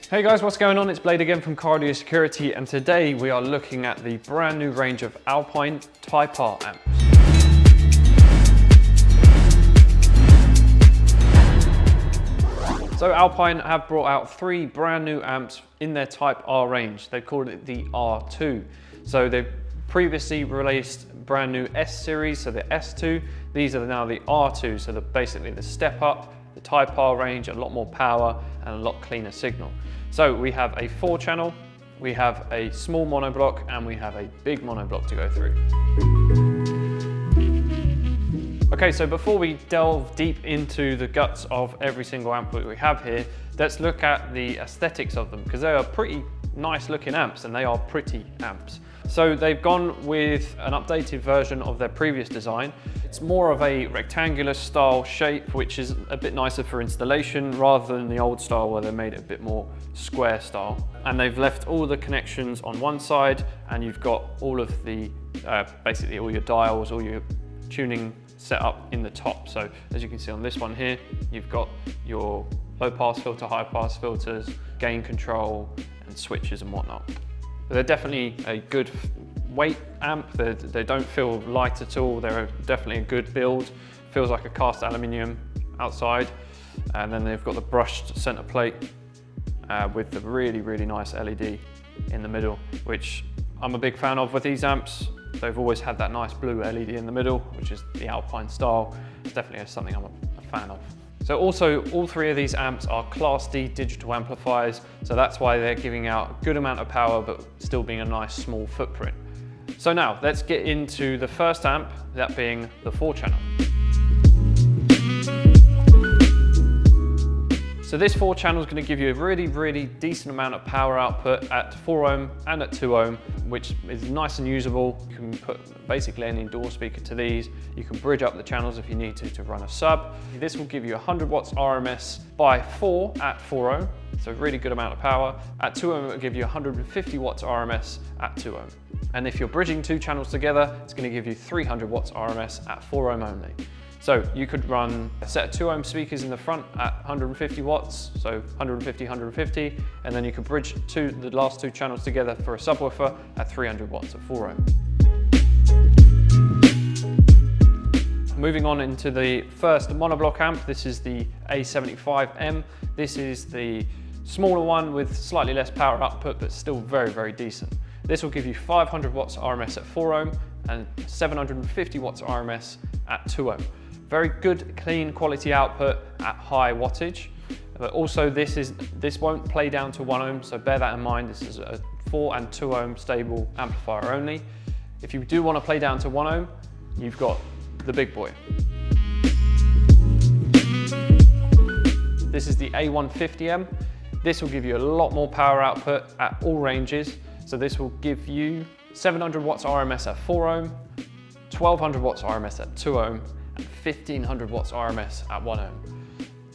Hey guys, what's going on? It's Blayde again from Cardio Security, and today we are looking at the brand new range of Alpine Type R amps. So Alpine have brought out 3 brand new amps in their Type R range. They called it the R2. So they've previously released brand new S Series, so the S2. These are now the R2, so they're basically the step up, the Type R range, a lot more power and a lot cleaner signal. So we have a 4-channel, we have a small monoblock, and we have a big monoblock to go through. Okay, so before we delve deep into the guts of every single amp that we have here, let's look at the aesthetics of them, because they are pretty nice looking amps and they are pretty amps. So they've gone with an updated version of their previous design. It's more of a rectangular style shape, which is a bit nicer for installation rather than the old style where they made it a bit more square style. And they've left all the connections on one side, and you've got all of the, basically all your dials, all your tuning set up in the top. So as you can see on this one here, you've got your low pass filter, high pass filters, gain control, and switches and whatnot. They're definitely a good weight amp. They don't feel light at all. They're definitely a good build. Feels like a cast aluminium outside. And then they've got the brushed center plate with the really nice LED in the middle, which I'm a big fan of with these amps. They've always had that nice blue LED in the middle, which is the Alpine style. It's definitely something I'm a fan of. So also, all 3 of these amps are Class D digital amplifiers, so that's why they're giving out a good amount of power, but still being a nice small footprint. So now, let's get into the first amp, that being the 4-channel. So this 4-channel is going to give you a really decent amount of power output at 4 ohm and at 2 ohm, which is nice and usable. You can put basically any door speaker to these. You can bridge up the channels if you need to run a sub. This will give you 100 watts RMS by 4 at 4 ohm, so really good amount of power. At 2 ohm, it will give you 150 watts RMS at 2 ohm. And if you're bridging 2 channels together, it's going to give you 300 watts RMS at 4 ohm only. So you could run a set of 2 ohm speakers in the front at 150 watts, so 150, and then you could bridge the last 2 channels together for a subwoofer at 300 watts at 4 ohm. Moving on into the first monoblock amp, this is the A75M. This is the smaller one with slightly less power output, but still very decent. This will give you 500 watts RMS at 4 ohm and 750 watts RMS at 2 ohm. Very good, clean quality output at high wattage. But also this won't play down to 1 ohm, so bear that in mind. This is a 4 and 2 ohm stable amplifier only. If you do want to play down to 1 ohm, you've got the big boy. This is the A150M. This will give you a lot more power output at all ranges. So this will give you 700 watts RMS at 4 ohm, 1200 watts RMS at 2 ohm, and 1500 watts RMS at 1 ohm.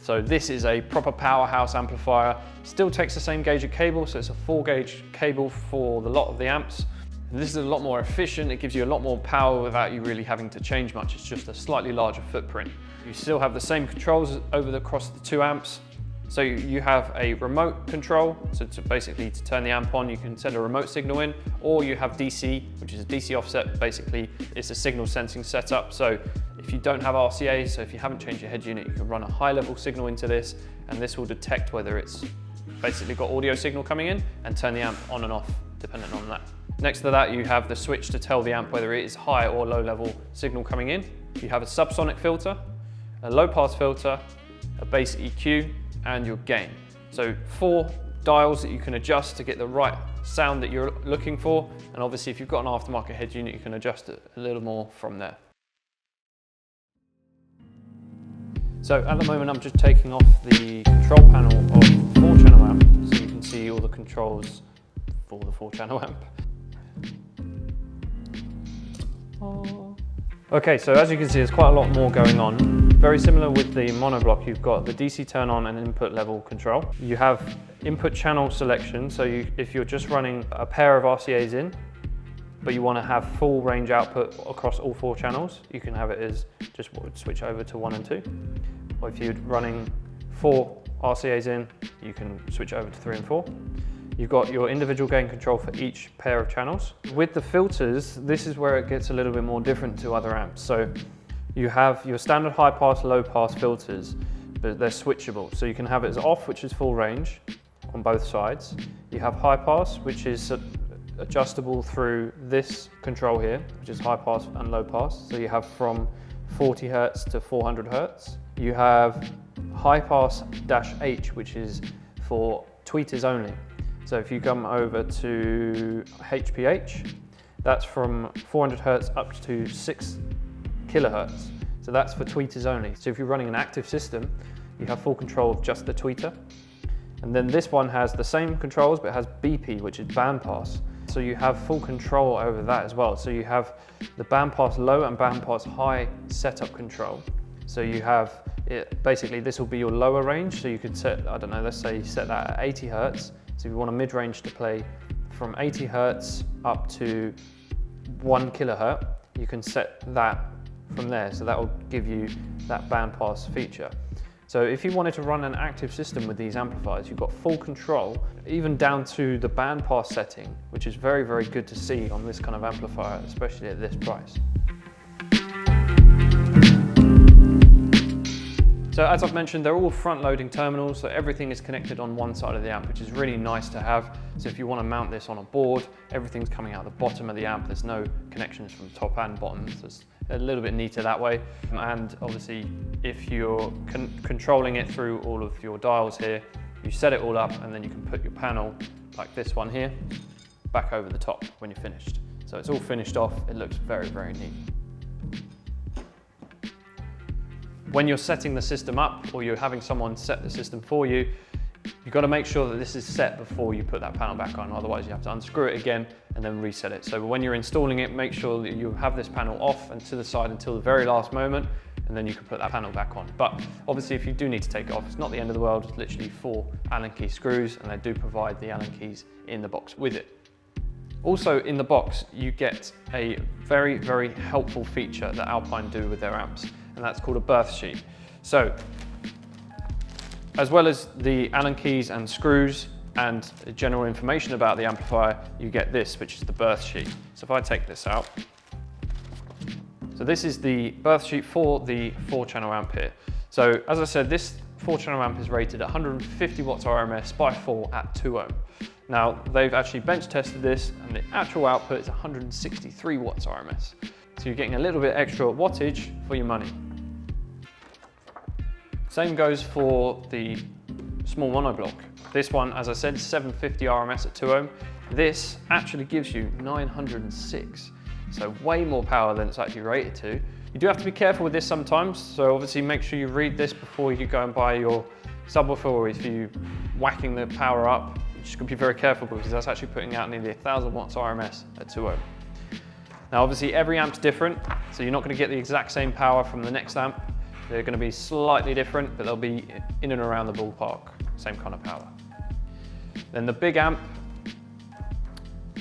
So this is a proper powerhouse amplifier. Still takes the same gauge of cable, so it's a 4-gauge cable for the lot of the amps. And this is a lot more efficient. It gives you a lot more power without you really having to change much. It's just a slightly larger footprint. You still have the same controls across the 2 amps. So you have a remote control, so basically to turn the amp on, you can send a remote signal in, or you have DC, which is a DC offset. Basically, it's a signal sensing setup. So if you don't have RCA, so if you haven't changed your head unit, you can run a high-level signal into this, and this will detect whether it's basically got audio signal coming in and turn the amp on and off, depending on that. Next to that, you have the switch to tell the amp whether it is high or low-level signal coming in. You have a subsonic filter, a low-pass filter, a bass EQ, and your gain. So 4 dials that you can adjust to get the right sound that you're looking for, and obviously if you've got an aftermarket head unit, you can adjust it a little more from there. So at the moment I'm just taking off the control panel of the 4-channel amp, so you can see all the controls for the 4-channel amp. Okay, so as you can see, there's quite a lot more going on. Very similar with the monoblock, you've got the DC turn on and input level control. You have input channel selection, so if you're just running a pair of RCAs in, but you want to have full range output across all 4 channels, you can have it as just what would switch over to 1 and 2. Or if you're running 4 RCA's in, you can switch over to 3 and 4. You've got your individual gain control for each pair of channels. With the filters, this is where it gets a little bit more different to other amps. So you have your standard high pass, low pass filters, but they're switchable. So you can have it as off, which is full range on both sides. You have high pass, which is adjustable through this control here, which is high pass and low pass. So you have from 40 Hertz to 400 Hertz. You have high pass -H, which is for tweeters only. So if you come over to HPH, that's from 400 Hertz up to 6 kilohertz. So that's for tweeters only. So if you're running an active system, you have full control of just the tweeter. And then this one has the same controls, but it has BP, which is bandpass. So you have full control over that as well. So you have the bandpass low and bandpass high setup control. So you have it, basically this will be your lower range. So you could set, I don't know, let's say you set that at 80 Hertz. So if you want a mid-range to play from 80 Hertz up to 1 kilohertz, you can set that from there. So that will give you that bandpass feature. So if you wanted to run an active system with these amplifiers, you've got full control, even down to the bandpass setting, which is very, very good to see on this kind of amplifier, especially at this price. So as I've mentioned, they're all front-loading terminals, so everything is connected on one side of the amp, which is really nice to have. So if you want to mount this on a board, everything's coming out the bottom of the amp. There's no connections from top and bottom. So it's a little bit neater that way. And obviously, if you're controlling it through all of your dials here, you set it all up and then you can put your panel, like this one here, back over the top when you're finished. So it's all finished off. It looks very, very neat. When you're setting the system up or you're having someone set the system for you, you've got to make sure that this is set before you put that panel back on. Otherwise you have to unscrew it again and then reset it. So when you're installing it, make sure that you have this panel off and to the side until the very last moment, and then you can put that panel back on. But obviously if you do need to take it off, it's not the end of the world. It's literally 4 Allen key screws, and they do provide the Allen keys in the box with it. Also in the box, you get a very, very helpful feature that Alpine do with their amps, and that's called a berth sheet. So, as well as the Allen keys and screws and general information about the amplifier, you get this, which is the berth sheet. So if I take this out, so this is the berth sheet for the 4-channel amp here. So as I said, this 4-channel amp is rated 150 watts RMS by 4 at 2 ohm. Now, they've actually bench tested this, and the actual output is 163 watts RMS. So you're getting a little bit extra wattage for your money. Same goes for the small monoblock. This one, as I said, is 750 RMS at 2 ohm. This actually gives you 906, so way more power than it's actually rated to. You do have to be careful with this sometimes, so obviously make sure you read this before you go and buy your subwoofer, or if you're whacking the power up, you just got to be very careful because that's actually putting out nearly 1000 watts RMS at 2 ohm. Now obviously every amp's different, so you're not going to get the exact same power from the next amp. They're going to be slightly different, but they'll be in and around the ballpark, same kind of power. Then the big amp,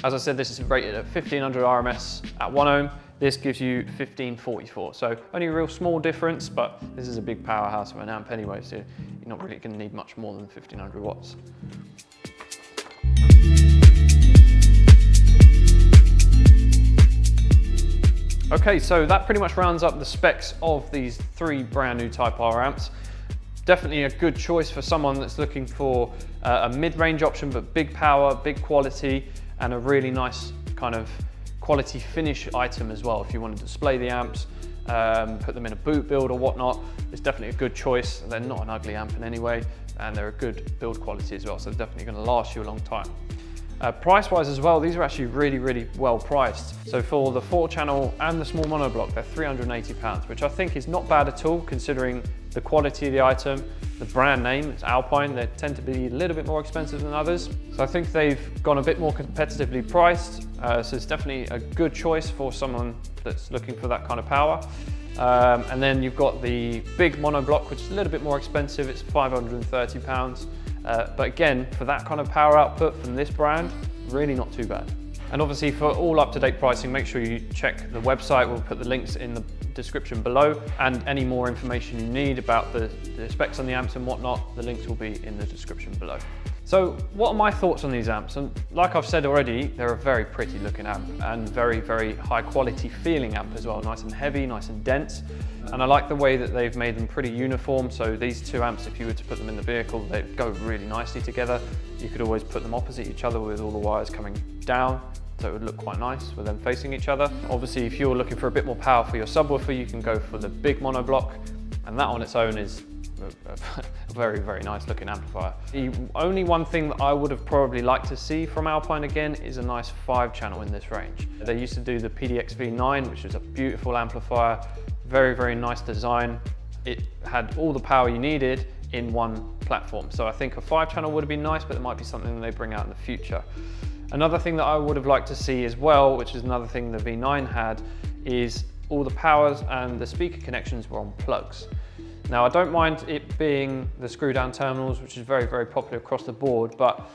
as I said, this is rated at 1500 RMS at 1 ohm. This gives you 1544. So only a real small difference, but this is a big powerhouse of an amp anyway, so you're not really going to need much more than 1500 watts. Okay, so that pretty much rounds up the specs of these 3 brand new Type R amps. Definitely a good choice for someone that's looking for a mid-range option, but big power, big quality, and a really nice kind of quality finish item as well. If you want to display the amps, put them in a boot build or whatnot, it's definitely a good choice. They're not an ugly amp in any way, and they're a good build quality as well, so they're definitely going to last you a long time. Price-wise as well, these are actually really, really well priced. So for the 4-channel and the small monoblock, they're £380, which I think is not bad at all considering the quality of the item, the brand name, it's Alpine. They tend to be a little bit more expensive than others. So I think they've gone a bit more competitively priced. So it's definitely a good choice for someone that's looking for that kind of power. And then you've got the big monoblock, which is a little bit more expensive. It's £530. But again, for that kind of power output from this brand, really not too bad. And obviously for all up-to-date pricing, make sure you check the website. We'll put the links in the description below, and any more information you need about the specs on the amps and whatnot, the links will be in the description below. So what are my thoughts on these amps? And like I've said already, they're a very pretty looking amp and very, very high quality feeling amp as well. Nice and heavy, nice and dense. And I like the way that they've made them pretty uniform. So these two amps, if you were to put them in the vehicle, they go really nicely together. You could always put them opposite each other with all the wires coming down. So it would look quite nice with them facing each other. Obviously, if you're looking for a bit more power for your subwoofer, you can go for the big monoblock. And that on its own is a very, very nice looking amplifier. The only one thing that I would have probably liked to see from Alpine again is a nice 5-channel in this range. They used to do the PDX V9, which was a beautiful amplifier, very, very nice design. It had all the power you needed in one platform. So I think a 5-channel would have been nice, but it might be something that they bring out in the future. Another thing that I would have liked to see as well, which is another thing the V9 had, is all the powers and the speaker connections were on plugs. Now, I don't mind it being the screw down terminals, which is very, very popular across the board, but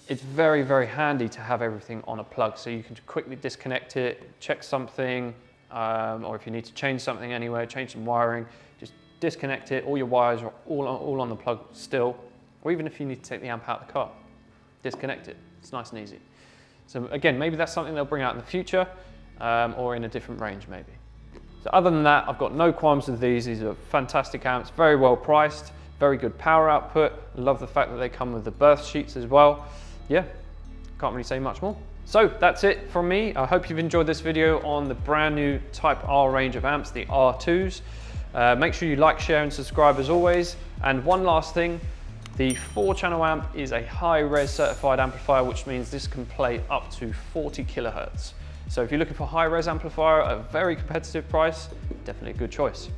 it's very, very handy to have everything on a plug. So you can quickly disconnect it, check something, or if you need to change something anywhere, change some wiring, just disconnect it. All your wires are all on the plug still, or even if you need to take the amp out of the car, disconnect it. It's nice and easy. So again, maybe that's something they'll bring out in the future, or in a different range maybe. So other than that, I've got no qualms with these. These are fantastic amps, very well priced, very good power output. I love the fact that they come with the berth sheets as well. Yeah, can't really say much more. So that's it from me. I hope you've enjoyed this video on the brand new Type R range of amps, the R2s. Make sure you like, share and subscribe as always. And one last thing, the 4-channel amp is a high-res certified amplifier, which means this can play up to 40 kilohertz. So if you're looking for a high-res amplifier at a very competitive price, definitely a good choice.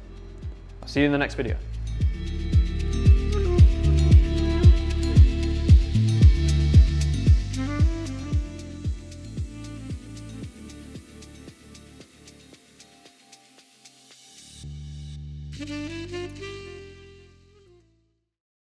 I'll see you in the next video. Thank you.